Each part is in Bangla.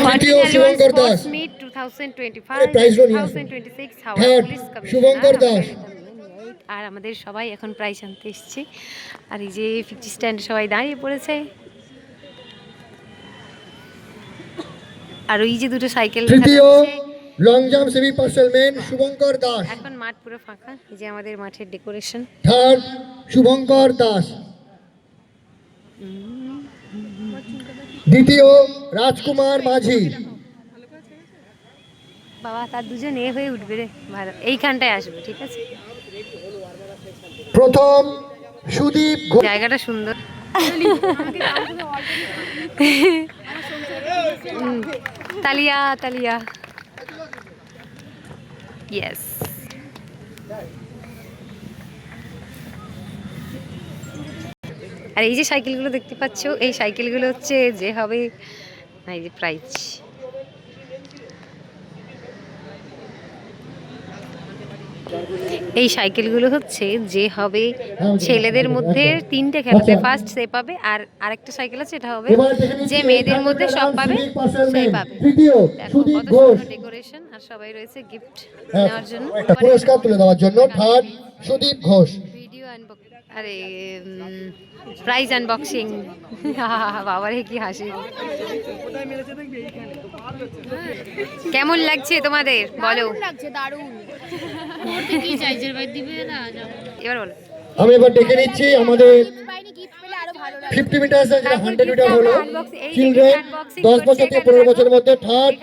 তৃতীয় শুভঙ্কর দাস, থার্ড শুভঙ্কর দাস। আর আমাদের সবাই এখন প্রাইজ আনতে এসছে, আর এই যে 50 স্ট্যান্ড সবাই দাঁড়িয়ে পড়েছে, আর ওই যে দুটো সাইকেল তৃতীয় লং জাম্প সেমি পার্সেল মেন শুভঙ্কর দাস। এখন মাঠ পুরো ফাঁকা, এই যে আমাদের মাঠের ডেকোরেশন। থার্ড শুভঙ্কর দাস। দ্বিতীয় রাজকুমার মাঝি। বাবা তার দুজন এ হয়ে উঠবে রে, ভালো এইখানটায় আসবে, ঠিক আছে। প্রথম সুদীপ ঘোষ। জায়গাটা সুন্দর। তালিয়া তালিয়া, ইয়েস। আর এই যে সাইকেলগুলো দেখতে পাচ্ছ, এই সাইকেলগুলো হচ্ছে যে হবে এই যে প্রাইজ। এই সাইকেলগুলো হচ্ছে যে হবে ছেলেদের মধ্যে 3টে খেলাতে ফার্স্ট সে পাবে, আর আরেকটা সাইকেল আছে এটা হবে যে মেয়েদের মধ্যে সব পাবে সে পাবে। দেখো কত সুন্দর ডেকোরেশন, আর সবাই রয়েছে গিফট নেওয়ার জন্য, একটা পুরস্কার তুলে দেওয়ার জন্য। থার্ড সুদীপ ঘোষ। ভিডিও আরে প্রাইজ আনবক্সিং। বাবারে কি হাসি। কেমন লাগছে তোমাদের বলো? এবার বলো। আমি এবার ডেকে নিচ্ছি আমাদের 50 মিটার, 100 মিটার হলো চিলড্রেন 10 বছর থেকে 15 বছরের মধ্যে। থার্ড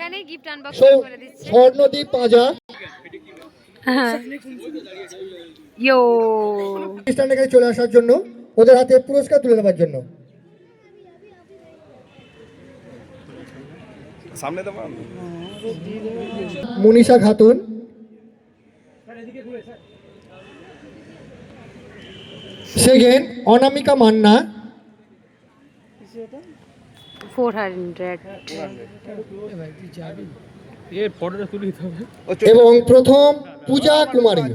স্বর্ণদীপ পাঁজা। ইয়ো স্ট্যান্ডের কাছে চলে আসার জন্য, ওদের হাতে পুরস্কার তুলে দেওয়ার জন্য। সামনে তো মনীষা খাতুন। সেকেন্ড অনামিকা মান্না। 400 এবং প্রথম পূজা কুমারী।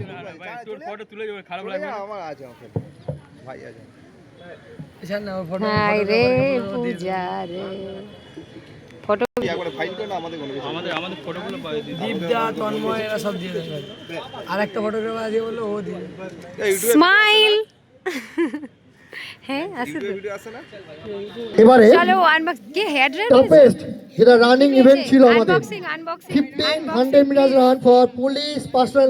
হাই রে পূজা রে, ফটো স্মাইল। হ্যাঁ আছে তো। এবারে চলো আনবক্স কে হেয়ার ড্রায়ার টপেস্ট যেটা রানিং ইভেন্ট ছিল আমাদের, unboxing 1500 metre run for police personal